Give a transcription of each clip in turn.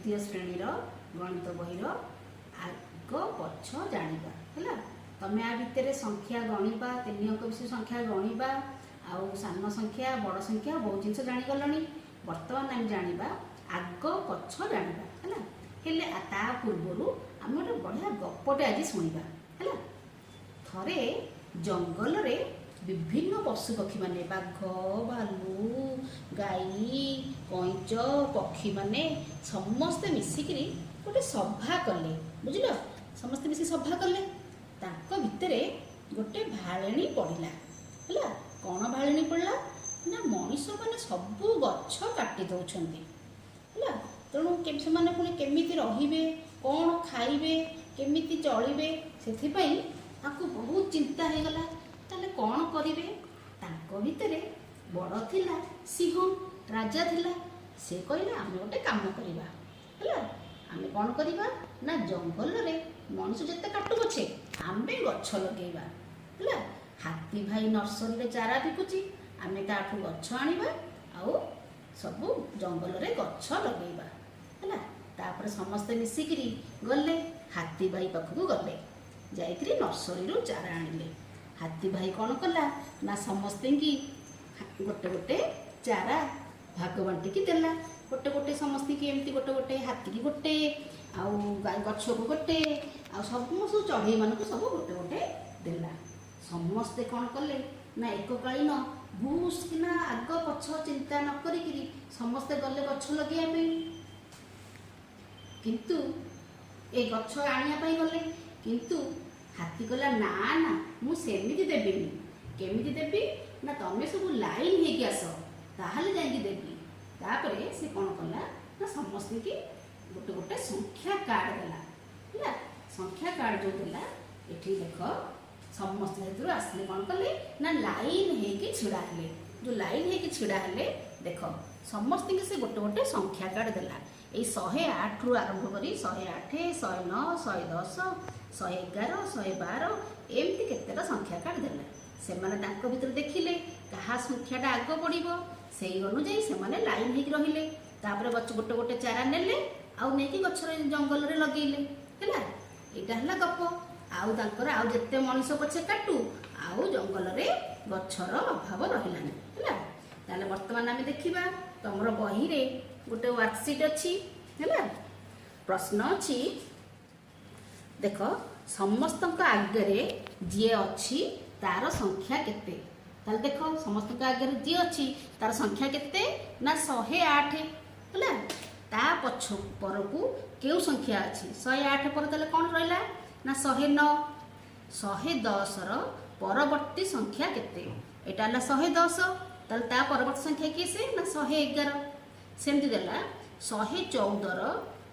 तृतीय श्रेणी गणित बही आग पछ जाना है। तमें आ भितर संख्या गणिबा 3 अंक विशिष्ट संख्या गणिबा आउ सान संख्या बड़ संख्या बहुत जिन जानीगल। बर्तमान आम जाना आग पछ जाना है। ता पूर्वर आम गोटे बढ़िया गपटे आज शुणा है। थरे जंगल रे विभिन्न पशु पक्षी माने बाघ भालू गाई कईच पक्षी माने समस्ते मिसिकी गोटे सभा कले बुझल। समस्ते मिसी सभा कले ताको भितरे गोटे भाळेणी पड़िला है। कौन भाळेणी पड़ला ना मनीष मैंने सबू गछ काटी दौरान है। तेणु से पुणी केमिति रहिबे कौन खाइबे केमिति चलिबे से बहुत चिंता हो गला। ताले कौन करिवे ताको भितरे बड़ थिला सिंह राजा थिला। से कहले आम गोटे काम करिबा है। आम कौन करिबा ना जंगल रे मनुष्य जिते काटु पछे आमे गछ लगेबा है। हाथी भाई नर्सरी रे चारा बिकुची आमे ताठू गछ आनिबा आउ सबू जंगल रे गछ लगेबा है। तापर समस्ते मिसिकी गले हाथी भाई पाखक गले जाइकरी नर्सरी रू चारा आनिले। हाथी भाई कौन कला ना समस्ते की गोटे गोटे चारा भाग बांटिकी देला। गोटे गोटे समस्ते की एमती गोटे गोटे हाथी की गोटे आउ गाय गछ को गोटे आ सब चढ़ई मानक सब गोटे गोटे देला। समस्ते कौन कले ना एककालीन भूस किना आग पछ चिंता न करी समस्ते गले गछ लगे। किंतु ए गछ आनिया गले किंतु हाथी कहला ना ना मुझे देविनी केमिति देवी ना तमें सब लाइन होगी आस ताहले जाइए देवी। तापरे से कौन कला ना समस्त की गोटे गोटे संख्या कार्ड देला है। संख्या कार्ड जो देला एठी देख समस्त हेतु आसले कौन कले ना लाइन होगी छिड़ा हेले। जो लाइन होगी छिड़ा हेले देख समस्त के से गोटे गोटे संख्या कार्ड देला। ये 108 रु आरंभ करी 108 109 110 111 112 एमती केतेटा संख्या कार्ड देला। से भीतर देखिले कहा संख्याटा आग पड़ो से अनुजाई से लाइन हो रहिले। तापर गच गोटे गोटे चारा नेले आउ नहीं गछ जंगल रे लगेले है। यहाँ गप आउ आउ जिते मनीष पछे काटू आउ जंगल रे गछर अभाव रहिलानी है। ताले वर्तमान आम देखा तुम बही रे गोटे वर्कशीट अच्छी है। प्रश्न अच्छी देख समस्त आगे जी अच्छी तार संख्या केते। ताले देख समस्त आगे जी अच्छी तार संख्या केते ना 108 है। ता पछ परकू केउ संख्या अच्छी 108 पर ताले कौन रहिला ना 109 110 रो परवर्ती संख्या केते एटा हला 110 ताले ता परवर्ती संख्या किसे ना 111 सेमती देला 114 रो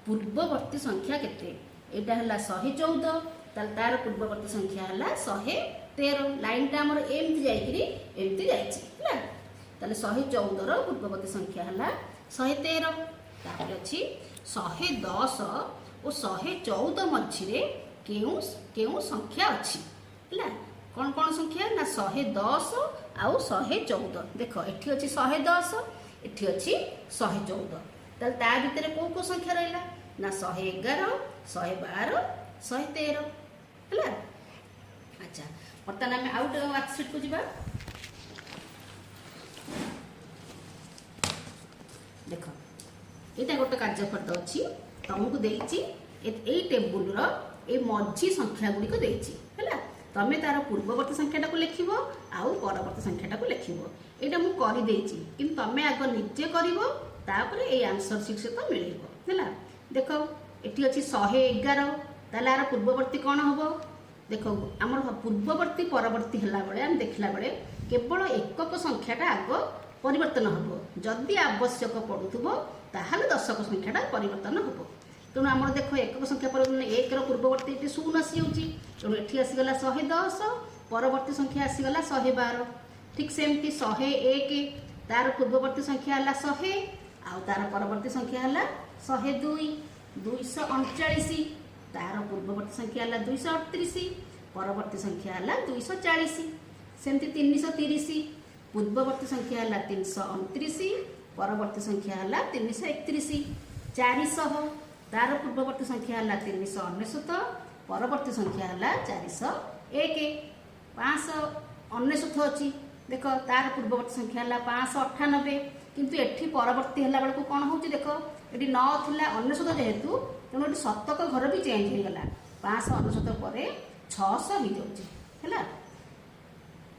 पूर्ववर्ती संख्या केते एटा हला 114 ताले तार पूर्ववर्ती संख्या हला 113। लाइन टा हमर एमती जाइकरी एमती जाइछि है। ताले 114 रो पूर्ववर्ती संख्या हला 113। तापर अछि 110 और 114 मझिरे केउ केउ संख्या अछि है। कौन कौन संख्या ना 110 आउ 114 देख एठी अछि 110 एठी अछि 114 ताले ता भितर को संख्या रहिला ना 111 112 113 है। अच्छा बर्तमान आम आउट वर्कशीट को जीवा देख ये गोटे कार्यफट अच्छी तुमको देती टेबुल रे मझी संख्या गुड़िक देती है। तमें तार पूर्ववर्ती संख्याटा को लिख आउ परवर्ती संख्याटा को लिख यहाँ मुझे कि तुम आग निजे कर आंसर सीट से तो मिल है। देख ये अच्छी 111 ताल आर पूर्ववर्ती कौन हम देख आम पूर्ववर्ती परवर्ती है आम देखला बेले केवल एकक संख्याटा आग परिवर्तन हम जदि आवश्यक पड़ुव ताहले दशक संख्याटा परिवर्तन हम। तेणु आम देख एकक संख्या परिवर्तन 1 पूर्ववर्ती ये 0 आसीजी तेणु ये आसीगला 110 परवर्ती संख्या आसीगला 112। ठीक सेमती 101 तार पूर्ववर्ती संख्या है 100 आउ तार परवर्ती संख्या है 102 239 तार पूर्ववर्ती संख्या है 238 परवर्ती संख्या है 240 सेमती 330 पूर्ववर्ती संख्या है 329 परवर्ती संख्या है 331 400 तार पूर्ववर्ती संख्या है 399, परवर्ती संख्या है 401। 599 अच्छी देख, तार पूर्ववर्ती संख्या है 598, किंतु एठी परवर्ती है बेलू कौन हो देख, ये 9 था 99 जेहेतु तेणु ये शतक घर भी चेंज हो गला। 599 पर 600 हो जाए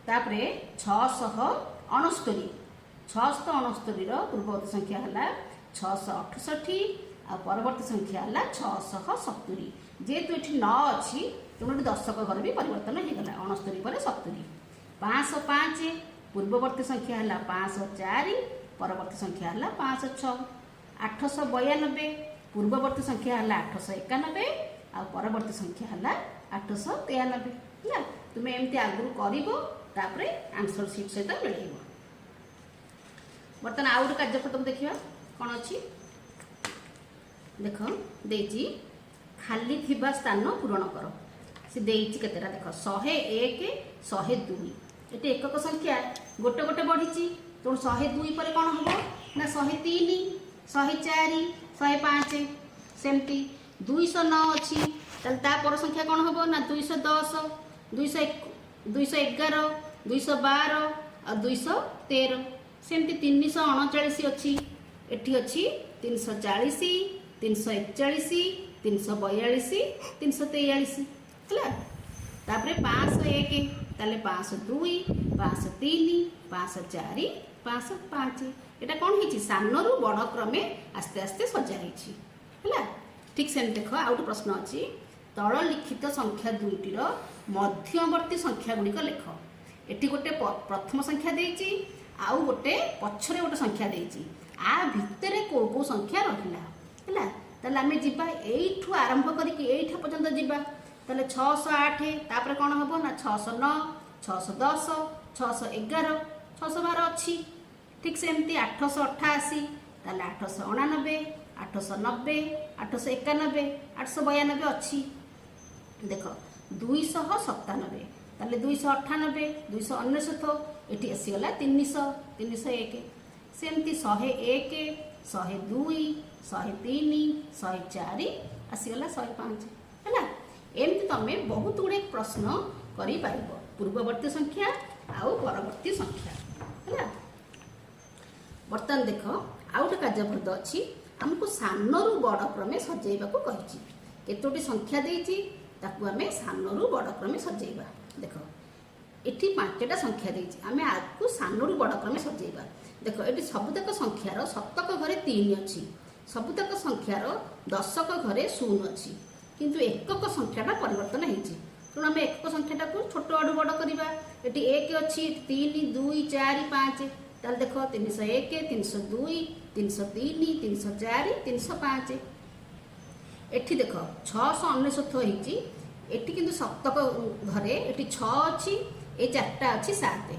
तापरे 669 पूर्ववर्ती संख्या है 668 आ परवर्ती संख्या है 670। जेहेतु ये 9 अच्छी तेणु दशक घर भी परिवर्तन हो गला 69 पर 70। 505 पूर्ववर्ती संख्या है 504, परवर्ती संख्या है 506। 892 पूर्ववर्ती संख्या है 891 आ परवर्ती संख्या है 893 है। तुम्हें एमती आगु कर आंसर सीट सहित मिल। बर्तमान आउ गोटे कार्यक्रम देखा कौन अच्छी देख, देजी खाली थिबा स्थान पूरण कर। सी देती केतेटा देख 101 102 ये एकक संख्या गोटे गोटे बढ़ी तेणु 102 पर कौन हम ना 103 104 105 सेमती 209 अच्छी तापर संख्या कौन हम ना 210 211 212 और 213 सेमती 339 अच्छी एठी अच्छी 340 341 342 343 है। तापर 501 ताले 502 503 504 505 यहाँ कौन है सानू बड़ क्रमे आस्ते आस्ते सजा है। ठीक से देख आउ प्रश्न अच्छी तल लिखित संख्या दुईटर मध्यवर्ती संख्या गुड़िक लेख। एटी गोटे प्रथम संख्या देती आउ गोटे पछरे गोटे संख्या देती आ भितर को संख्या रहा है। आम जा यू आरंभ कर पर्यंत जावा 608 तापर कौन हम ना 609 610 611 612 अच्छी। ठीक से एमती 888 889 890 891 892 अच्छी देख 297 298 299 ये आसीगला 300 301 सेमती 101 102 103 104 आसीगला 105 है। एमती तुम बहुत गुड़े प्रश्न कर पूर्ववर्ती संख्या आउ परवर्ती संख्या है। बर्तमान देख आउ गोटे कार्यपद अच्छी आमको सानू बड़ क्रमे सजेवा कही केतोटी संख्या देती आम सानू बड़ क्रमे सजेवा। देख ये 5टा संख्या देती आम आपको सानू बड़ क्रमे सजेवा। देख ये सबुतक संख्यार शतक घरे 3 अच्छी, सबुतक संख्यार दशक घरे 0 अच्छी, किंतु एकक संख्याटा परिवर्तन होती तेणु आम एकक संख्याटा को छोट आड़ू बड़ करवा। ये 1 अच्छी 3 2 4 5 ताल देख 301 302 303 304 305 एठी देख 699 होती एटी किंतु शतक घरे ये 6 अच्छी ये 4टा अच्छी 7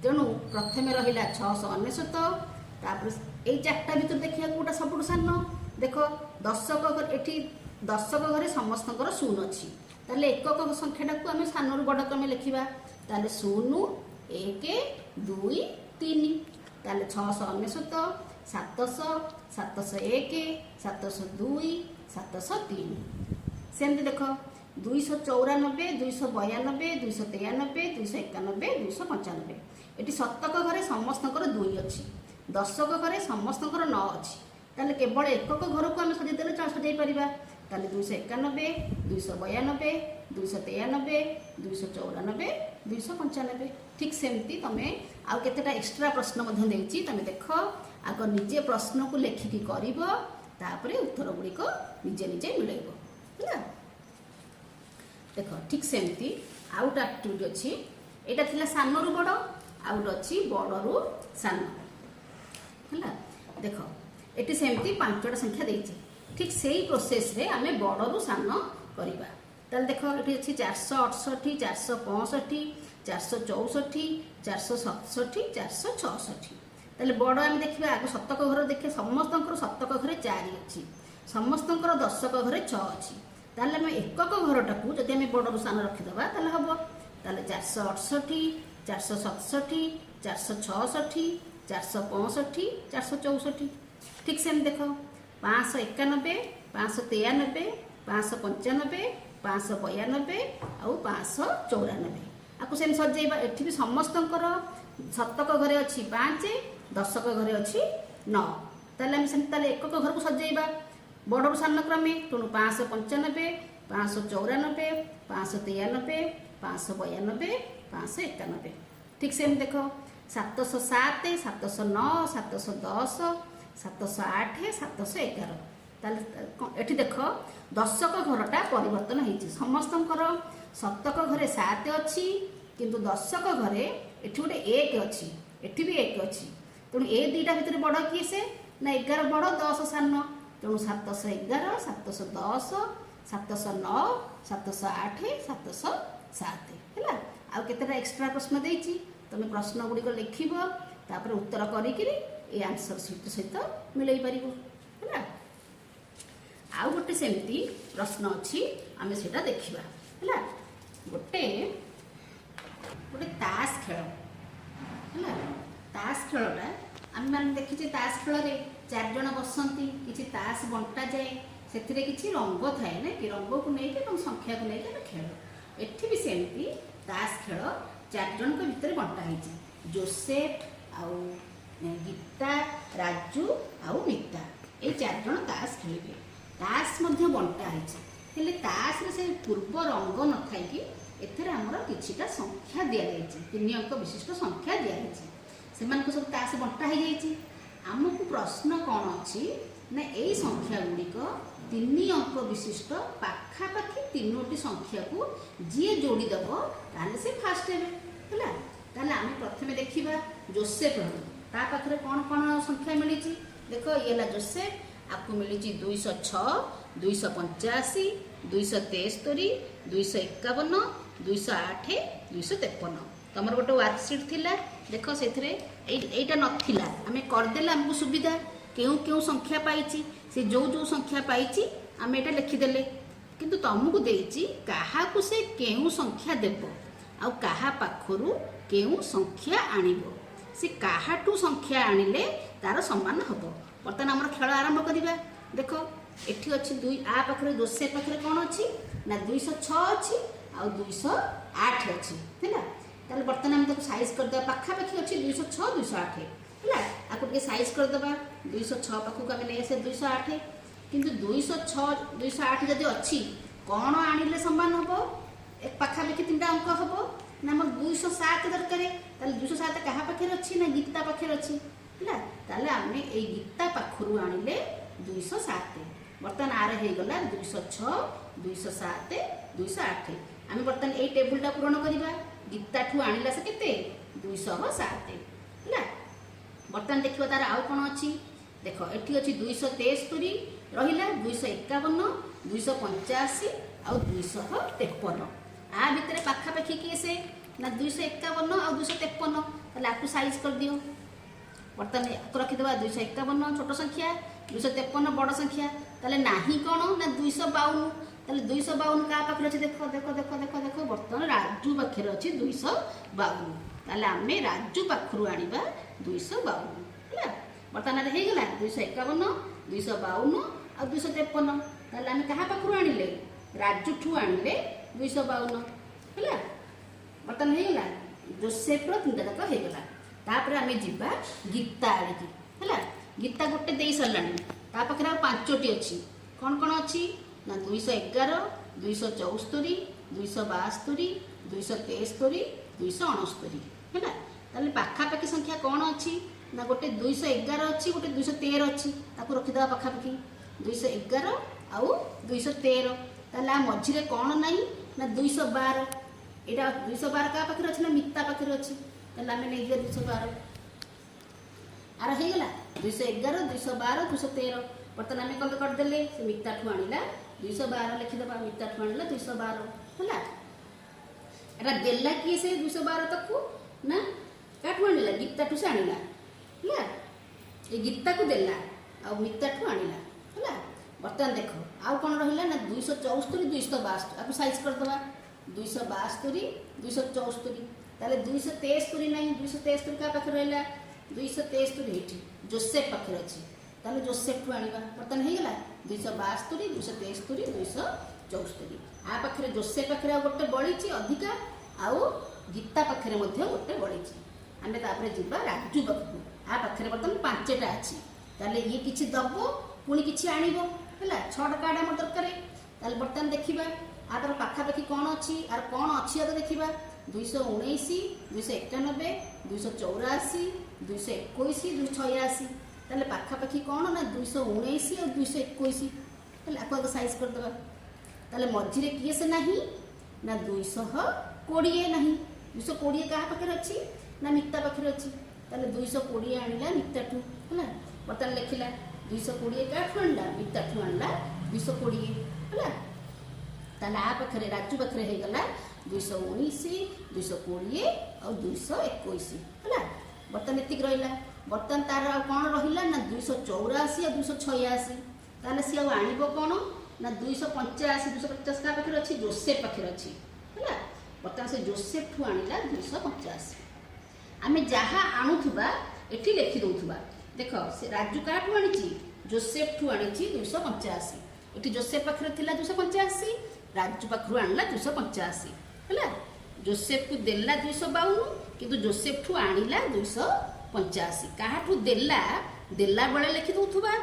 तेणु प्रथम रहा 699 तापर ये 4टा भर देखिए कौटा सब सान देख दशक ये दशक घरे समस्त 0 अच्छी ताले एकक संख्याटा को आम सानू बड़ क्रमे लिखा 0 1 2 3 ताले 699 700 701 702 703 सेमती देख 294 292 293 291 295 ये शतक घरे समस्त 2 अच्छी, दशक घरे समस्त 9 अच्छी ताले केवल एकक घर को आम सजेदेले सजाई पार ताले 291 292 293 294 295। ठीक सेमती तुम्हें आउ केतेटा एक्स्ट्रा प्रश्न देती तुम देख आग निजे प्रश्न को लेखिकी कर उत्तर गुड़िक निजे निजे मिल है। देख ठीक सेमती आउ गोटे एक्टिविटी अच्छी यहाँ थी सानू बड़ आउट अच्छी बड़ू सान है। देख ये सेमती 5टा संख्या देती ठीक से ही प्रोसेस रे आम बड़ू सान करवा। ताल देख ये अच्छी 468 465 464 467 466 ताले बड़ आम देखा आगे शतक घर देखिए समस्त शतक घरे 4 अच्छी समस्त दशक घरे 6 अच्छी ताले आम एकक घरटा को जब आम बड़ू सान रखीदे हम ताले 468 467 466 465 464 ठीक से देख 591 593, 595, 592 ଆଉ 594। आपको सेम सजेଇବା। एठी भी समस्तंकर शतक घरे अच्छी 5, दशक घरे अच्छी 9। ताले हम सेम ताले एकक घर को सजेଇବା बड़रू सान क्रमे। तेणु 595, 594, 593, 592, 591। ठीक सेम देख 707, 709, 710, 708, 711। ताले देख दशक घरटा परिवर्तन होती। समस्तंकर शतक घरे 7 अच्छी किंतु दशक घरे एठी गोटे 1 अच्छी, एठी भी 1 अच्छी। तेणु ए दुईटा भितर बड़ किए से ना 11 बड़ 10 सान। तेणु 711, 710, 709, 708, 707 है। आउ केतेटा एक्स्ट्रा प्रश्न देछि तुम प्रश्न गुड़िक लिख तापर उत्तर करिकिरी ए आंसर सीट सहित मिलई पारिबो है। आउ गोटे सेमती प्रश्न अच्छी आम सेटा देखिबा है। गोटे गोटे ताश खेल है। ताश खेलटा आम मैंने देखीचे ताश खेल रे 4 जन बसंती किसी ताश बंटा जाए से किसी रंग थाए ना कि रंग को लेकिन संख्या को लेकिन खेल। एठी भी सेमती ताश खेल 4 जन के भितर बंटा है। जोसेफ आउ गीता, राजू आउ नीता ये 4 जन ताश खेलिए। ताश मध्य बंटा है ताश से पूर्व रंग न थाई कि एथेर हमर किछिटा संख्या दिया जायछि। 3 अंक विशिष्ट संख्या दिया जायछि। सेमान को सब ताश बंटा है जायछि। आमको प्रश्न कौन अच्छी ना यही संख्या गुड़िक 3 अंक विशिष्ट पाखापाखि 3टी संख्या को जी जोड़ीदेव ताले से फास्ट है। ताले आम प्रथम देखा जोसेफ ता पाखरे कौन कौन संख्या मिली। देख ये जोसेफ आपको मिली 206, 285, 273, 251, 208, 253। तुम गोटे वर्कसीट थिला देख से यहीटा नाला आम करदे आमको सुविधा क्यों क्यों संख्या पाई से जो जो संख्या पाई आम यहाँ लिखिदेले। किंतु तुमको देती क्या से क्यों संख्या देव आ पाखरु क्यों संख्या आणिब से काहाठू संख्या आणिले तार सम्मान हम। बर्तमान आम खेल आरंभ करवा। देख एठी अच्छी 2 आ पाखे जोसेफ पाखे कौन अच्छी ना 206 अच्छी आ 208 अच्छी है। ताले बर्तमान आम साइज करदे पाखापाखि अच्छी 206, 208 है। आपको टे साइज करदे 206 पाखक आम नहीं आसे 208 किंतु 206, 208 जदि अच्छी कौन आणिले सम्मान हम एक पाखापाखि 3टा अंक हम ना आम 207 दरकार। 207 क्या पाखे अच्छी ना गीता पाखे अच्छी है। आम ये गीता पाखरु आणिले 207। बर्तमान आर होगला 206, 207, 208। आम बर्तमान ये टेबुलटा पूरण करवा। गीता ठू आणिला से केते 207 है। बर्तमान देखिए तार आउ कौन अच्छी देख एठी अच्छी 273 रहिला 251, 285 आ 253। आ भितर पाखापाखि किए से ना 251 आ 253। ताले आपको साइज कर दियो। बर्तमान रखिदेवा 251 छोट संख्या, 253 बड़ संख्या। ताले नाही कौन ना 252। ताले 252 क्या पाखे अच्छे देख देख देख देख देख बर्तमान राजू पाखे अच्छी 252। ताले आम राजू पाखरु आनिबा 252 है। बर्तमान होगला 251, 252 आ 253। ताले आम क्या पाखरु आनिले राजू ठू आनिले 252 है। बर्तमान होगला जोसेफ 3टा जाक होगला। तापर आम जीवा गीता आड़िकी है। गीता गोटे दे साराणी ता पाखे आ 5टी अच्छी कौन कौन अच्छी ना 211, 274, 272, 273, 269 है। ताले पाखापाखि संख्या कौन अच्छी ना गोटे 211 अच्छी गोटे 213 अच्छी ताको रखिदेवा पाखापाखि 211 आउ 213। ताले मझिरे कौन नहीं ना 212। यहाँ 212 क्या पाखे अच्छी ना मिता पाखे अच्छी। ताले आम नहीं 212 आर होगला 211, 212, 213। बर्तमान आम कल करदे से मिता ठू आणिला 212 लिखिदेवा। मिता ठू आणिला 212 है। एटा देला किए से 212 तक ना क्या ठू आणिला गीता ठू से आणिला है। ये गीता को देला आ मिता ठू आणिला है। बर्तमान देख आउ कौन रहा ना 274, 262 आपको साइज करदे 262, 274। ताले 273 नहीं 273 क्या पाखे रहा 273 ये जोसेफ पाखे अच्छी ताले जोसेफ ठू आनिबा बर्तन हे गेला 272 273 274 आ पाखरे जोसेफ पाखरे गोटे बळीची अधिका आउ गीता पाखरे मध्ये गोटे बळीची आमे तापरे जिबा राजू पाखु आ पाखरे बर्तन पांचटा अछि ताले ये किछि दबो पुनी किछि आनिबो हला 6टा कार्ड हम दरकार ताले बर्तन देखिबा आर पाखा पाखी कौन अच्छी आर कौन अच्छी तो देखा 219 291 284 221 286 ताले पाखापाखी कौन ना 219 और 221 ताले आपको साइज करदे ताले मझिरे किए से नहीं ना 220 नहीं 220 क्या पाखे अच्छी ना मिता पाखे अच्छी ताले 220 आनिला मिता ठू है बर्तमान लिखला 220 क्या ठू आनला मिता ठू आनला 220 है ताले आ पाखे राजू पाखे हो गला 219 220 और 221 है बर्तमान एतिक रहा बर्तमान तार कौन रहा ना 284 और 286 ताले सी आनिब कौन ना 285 250 क्या पाखे अच्छी जोसेफ पाखे अच्छी है बर्तमान से जोसेफ ठू आनिला 285 आम जहाँ आणुवा ये लिखिदे देख से राजू क्या ठू आनी जोसेफ ठू आनी 285 ये जोसेफ पाखे थिला 285 राजू पाखु आनला 285 है जोसेफ को देला 252 किंतु जोसेफ ठू आनिला 285 काहाठू देला देला बेले लिखि दउथुबा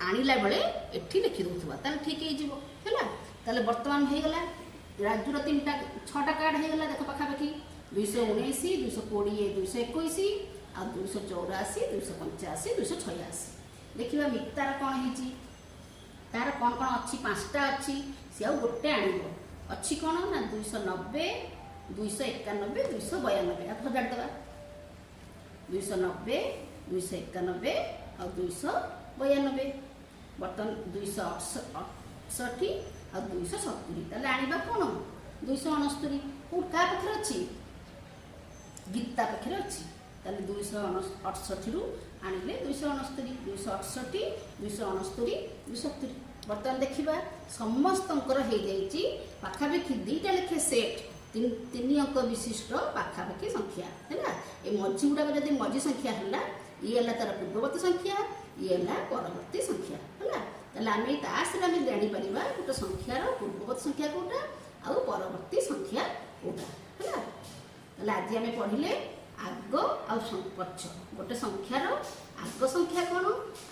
आनिला बेले एठी लिखि दउथुबा ताले ठीक हे जिवो हैला ताले वर्तमान हे गला राजूर 6टा कार्ड हे गला देख पाखा पाखी 219 220 221 आ 284 285 286 देखिबा मितार कोन हेची तार कौन कौन अच्छी 5टा अच्छी सी आउ गोटे आनिबो अच्छी कौन ना 290 291 292 आप हजार दबा 290 291 और 292 बर्तन 268 और 270 ताले आनिबा कौन 269 क्या पाखे अच्छी गीता पाखे अच्छी ताले 268 रु आनिले 269 268 269 270 बर्तमान देखा समस्तंकर हो जाइए पाखापाखि 2टा लेखे सेट 3 अंक विशिष्ट पाखापाखि संख्या है ये मझी गुड़ाक जब मझी संख्या है ये है तार पूर्ववर्ती संख्या ये है परवर्ती संख्या है ताले आम ताश जापर गोटे संख्यार पूर्ववर्ती संख्या कौटा आउ परवर्ती संख्या कौटा है ताले आज आम पढ़िले आग आउ पछ गोटे संख्यार आग संख्या कौन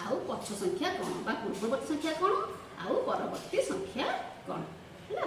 आउ पछ संख्या कौन बा पूर्ववर्ती संख्या कौन आउ परवर्ती संख्या कौन है।